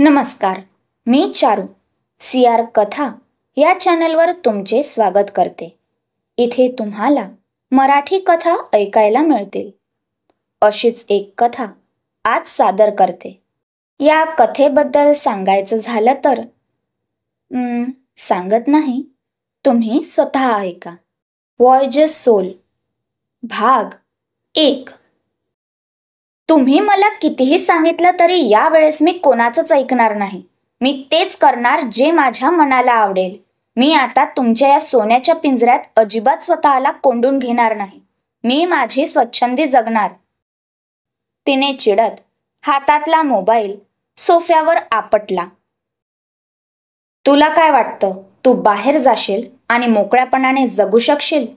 नमस्कार, मी चारू CR कथा या चॅनलवर तुमचे स्वागत करते. इथे तुम्हाला मराठी कथा ऐकायला मिळतील. अशीच एक कथा आज सादर करते. या कथेबद्दल सांगायचं झालं तर सांगत नाही, तुम्ही स्वतः ऐका. व्हॉयजेस सोल भाग 1. तुम्ही मला कितीही सांगितलं तरी यावेळेस मी कोणाचंच ऐकणार नाही. मी तेच करणार जे माझ्या मनाला आवडेल. मी आता तुमच्या या सोन्याच्या पिंजऱ्यात अजिबात स्वतःला कोंडून घेणार नाही. मी माझी स्वच्छंदी जगणार. तिने चिडत हातातला मोबाईल सोफ्यावर आपटला. तुला काय वाटतं, तू बाहेर जाशील आणि मोकळ्यापणाने जगू शकशील?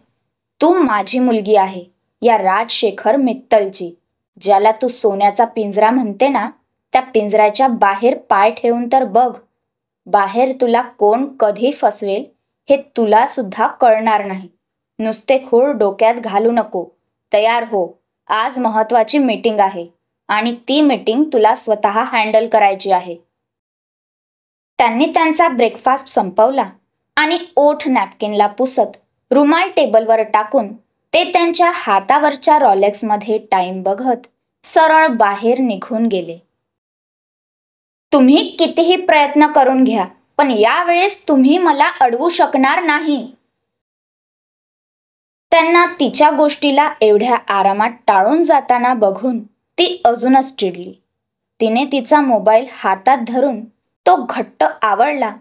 तू माझी मुलगी आहे, या राजशेखर मित्तलची. ज्याला तू सोन्याचा पिंजरा म्हणते ना, त्या पिंजऱ्याच्या बाहेर पाय ठेवून तर बघ. बाहेर तुला कोण कधी फसवेल हे तुला सुद्धा कळणार नाही. नुसते खूळ डोक्यात घालू नको. तयार हो, आज महत्वाची मीटिंग आहे आणि ती मीटिंग तुला स्वतः हँडल करायची आहे. त्यांनी त्यांचा ब्रेकफास्ट संपवला आणि ओठ नॅपकिनला पुसत रुमाल टेबलवर टाकून ते त्यांच्या हातावरच्या रॉलेक्समध्ये टाइम बघत सरळ बाहेर निघून गेले. तुम्ही कितीही प्रयत्न करून घ्या, पण यावेळेस तुम्ही मला अडवू शकणार नाही. त्यांना तिच्या गोष्टीला एवढ्या आरामात टाळून जाताना बघून ती अजूनच चिडली. तिने तिचा मोबाईल हातात धरून तो घट्ट आवळला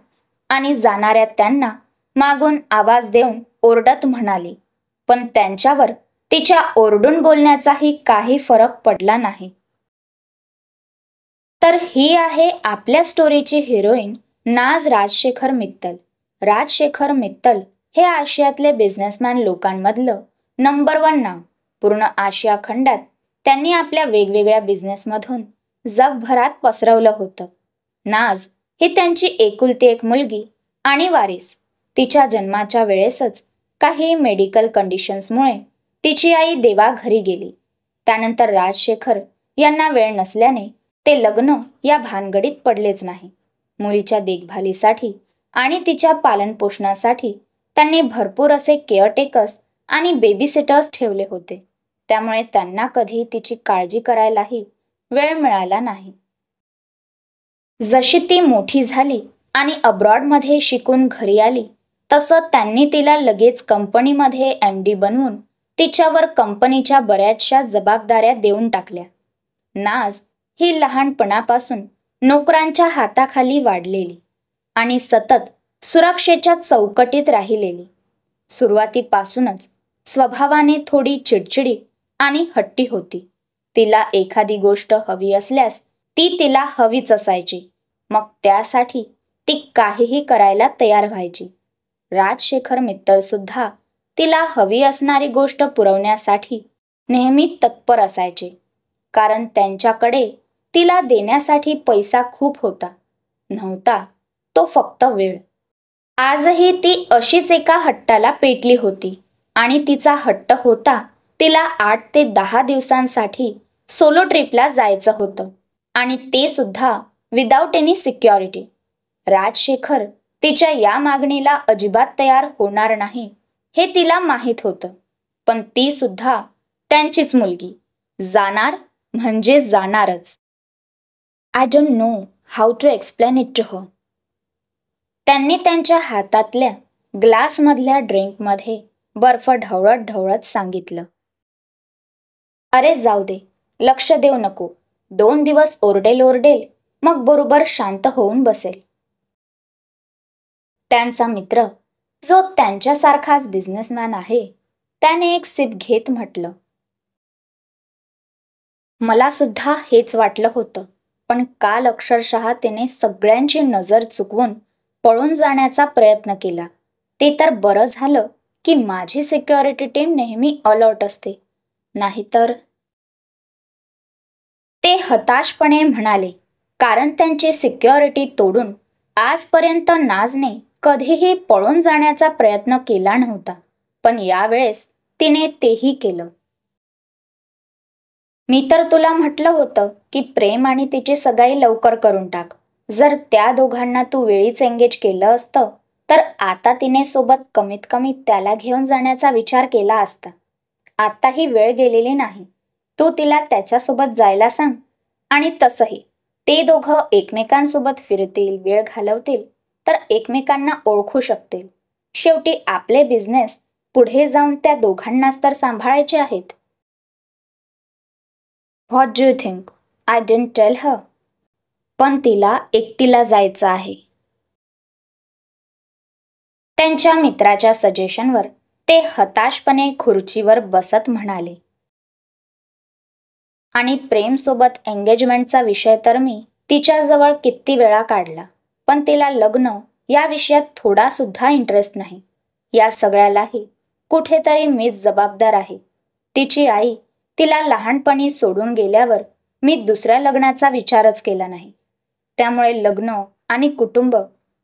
आणि जाणाऱ्या त्यांना मागून आवाज देऊन ओरडत म्हणाली, पण त्यांच्यावर तिच्या ओरडून बोलण्याचाही काही फरक पडला नाही. तर ही आहे आपल्या स्टोरीची हिरोईन नाज राजशेखर मित्तल. राजशेखर मित्तल हे आशियातले बिझनेसमॅन लोकांमधलं नंबर 1 नाव. पूर्ण आशिया खंडात त्यांनी आपल्या वेगवेगळ्या बिझनेसमधून जगभरात पसरवलं होतं. नाज ही त्यांची एकुलती एक मुलगी आणि वारीस. तिच्या जन्माच्या वेळेसच काही मेडिकल कंडिशन्समुळे तिची आई देवाघरी गेली. त्यानंतर राजशेखर यांना वेळ नसल्याने ते लग्न या भानगडीत पडलेच नाही. मुलीच्या देखभालीसाठी आणि तिच्या पालनपोषणासाठी त्यांनी भरपूर असे केअरटेकर्स आणि बेबीसिटर्स ठेवले होते. त्यामुळे त्यांना कधी तिची काळजी करायलाही वेळ मिळाला नाही. जशी ती मोठी झाली आणि अब्रॉडमध्ये शिकून घरी आली, तसं त्यांनी तिला लगेच कंपनीमध्ये MD बनवून तिच्यावर कंपनीच्या बऱ्याचशा जबाबदाऱ्या देऊन टाकल्या. नाज ही लहानपणापासून नोकरांच्या हाताखाली वाढलेली आणि सतत सुरक्षेच्या चौकटीत राहिलेली. सुरुवातीपासूनच स्वभावाने थोडी चिडचिडी आणि हट्टी होती. तिला एखादी गोष्ट हवी असल्यास ती तिला हवीच असायची. मग त्यासाठी ती काहीही करायला तयार व्हायची. राजशेखर मित्तल सुद्धा तिला हवी असणारी गोष्ट पुरवण्यासाठी नेहमी तत्पर असायचे, कारण त्यांच्याकडे तिला देण्यासाठी पैसा खूप होता. नव्हता तो फक्त वेळ. आजही ती अशीच एका हट्टाला पेटली होती आणि तिचा हट्ट होता तिला 8 ते 10 दिवसांसाठी सोलो ट्रिपला जायचं होतं आणि ते सुद्धा विदाऊट एनी सिक्युरिटी. राजशेखर तिच्या या मागणीला अजिबात तयार होणार नाही हे तिला माहीत होतं, पण ती सुद्धा त्यांचीच मुलगी. जाणार म्हणजे जाणारच. I don't know how to explain it to her. त्यांनी त्यांच्या हातातल्या ग्लासमधल्या ड्रिंकमध्ये बर्फ ढवळत ढवळत सांगितलं, अरे जाऊ दे, लक्ष देऊ नको. 2 दिवस ओरडेल, मग बरोबर शांत होऊन बसेल. त्यांचा मित्र, जो त्यांच्यासारखाच बिझनेसमॅन आहे, त्याने एक सिप घेत म्हटलं, मला सुद्धा हेच वाटलं होतं, पण काल अक्षरशः तिने सगळ्यांची नजर चुकवून पळून जाण्याचा प्रयत्न केला. ते तर बरं झालं की माझी सिक्युरिटी टीम नेहमी अलर्ट असते, नाहीतर. ते हताशपणे म्हणाले, कारण त्यांची सिक्युरिटी तोडून आजपर्यंत नाजने कधीही पळून जाण्याचा प्रयत्न केला नव्हता, पण यावेळेस तिने तेही केलं. मी तर तुला म्हटलं होतं की प्रेम आणि तिची सगाई लवकर करून टाक. जर त्या दोघांना तू वेळीच एंगेज केलं असतं तर आता तिने सोबत कमीत कमी त्याला घेऊन जाण्याचा विचार केला असता. आताही वेळ गेलेली नाही. तू तिला त्याच्यासोबत जायला सांग. आणि तसंही ते दोघं एकमेकांसोबत फिरतील, वेळ घालवतील तर एकमेकांना ओळखू शकतील. शेवटी आपले बिझनेस पुढे जाऊन त्या दोघांनाच तर सांभाळायचे आहेत. What do you think? I didn't tell her. पण तिला एकटीला जायचं आहे. त्यांच्या मित्राच्या सजेशनवर ते हताशपणे खुर्चीवर बसत म्हणाले, आणि प्रेमसोबत एंगेजमेंटचा विषय तर मी तिच्याजवळ किती वेळा काढला, पण तिला लग्न या विषयात थोडा सुद्धा इंटरेस्ट नाही. या सगळ्यालाही कुठेतरी मीच जबाबदार आहे. तिची आई तिला लहानपणी सोडून गेल्यावर मी दुसऱ्या लग्नाचा विचारच केला नाही. त्यामुळे लग्न आणि कुटुंब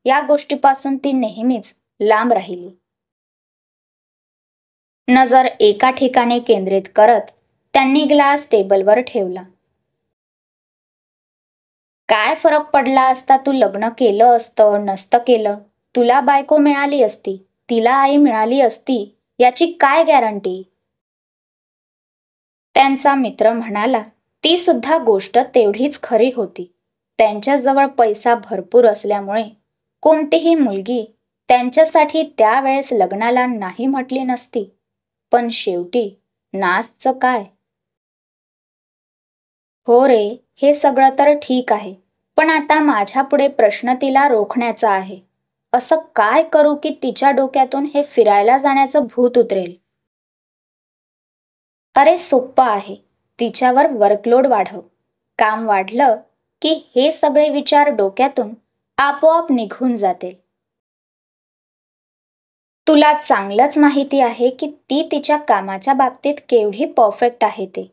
या गोष्टीपासून ती नेहमीच लांब राहिली. नजर एका ठिकाणी केंद्रित करत त्यांनी ग्लास टेबलवर ठेवला. काय फरक पडला असता तू लग्न केलं असतं नसतं केलं? तुला बायको मिळाली असती, तिला आई मिळाली असती, याची काय गॅरंटी? त्यांचा मित्र म्हणाला, ती सुद्धा गोष्ट तेवढीच खरी होती. त्यांच्याजवळ पैसा भरपूर असल्यामुळे कोणतीही मुलगी त्यांच्यासाठी त्यावेळेस लग्नाला नाही म्हटली नसती. पण शेवटी नासचं काय? हो रे, हे सगळं तर ठीक आहे, पण आता माझ्या पुढे प्रश्न तिला रोखण्याचा आहे. असं काय करू की तिच्या डोक्यातून हे फिरायला जाण्याचं भूत उतरेल? अरे सोप्पं आहे. तिच्यावर वर्कलोड वाढव. काम वाढलं की हे सगळे विचार डोक्यातून आपोआप निघून जातील. तुला चांगलंच माहिती आहे की ती तिच्या कामाच्या बाबतीत केवढी परफेक्ट आहे ते.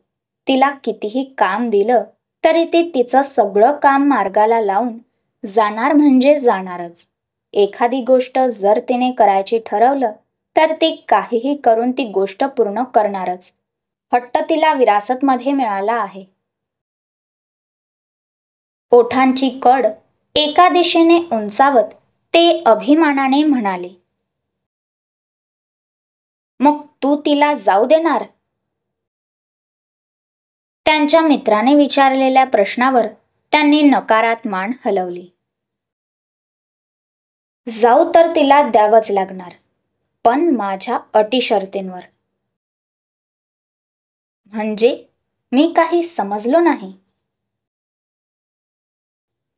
तिला कितीही काम दिलं तरी ती तिचं सगळं काम मार्गाला लावून जाणार म्हणजे जाणारच. एखादी गोष्ट जर तिने करायची ठरवलं तर ती काहीही करून ती गोष्ट पूर्ण करणारच. हट्ट तिला विरासतमध्ये मिळाला आहे. ओठांची कड एका दिशेने उंचावत ते अभिमानाने म्हणाले, मग तू तिला जाऊ देणार? त्यांच्या मित्राने विचारलेल्या प्रश्नावर त्यांनी नकारात मान हलवली. जाऊ तर तिला द्यावंच लागणार, पण माझ्या अटी शर्तींवर. म्हणजे? मी काही समजलो नाही.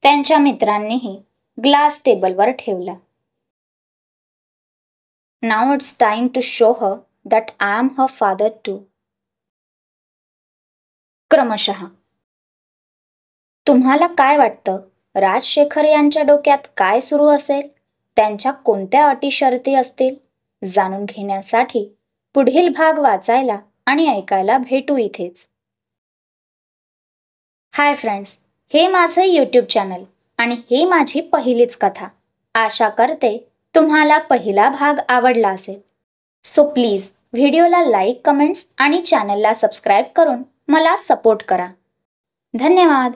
त्यांच्या मित्रांनीही ग्लास टेबलवर ठेवला. Now it's time to show her that I am her father too. क्रमशः. तुम्हाला काय वाटतं, राजशेखर यांच्या डोक्यात काय सुरू असेल? त्यांच्या कोणत्या अटी शर्ती असतील? जाणून घेण्यासाठी पुढील भाग वाचायला आणि ऐकायला भेटू इथेच. हाय फ्रेंड्स, हे माझे यूट्यूब चॅनल आणि ही माझी पहिलीच कथा. आशा करते तुम्हाला पहिला भाग आवडला असेल. सो प्लीज व्हिडिओला लाईक, कमेंट्स आणि चॅनलला सबस्क्राईब करून मला सपोर्ट करा. धन्यवाद.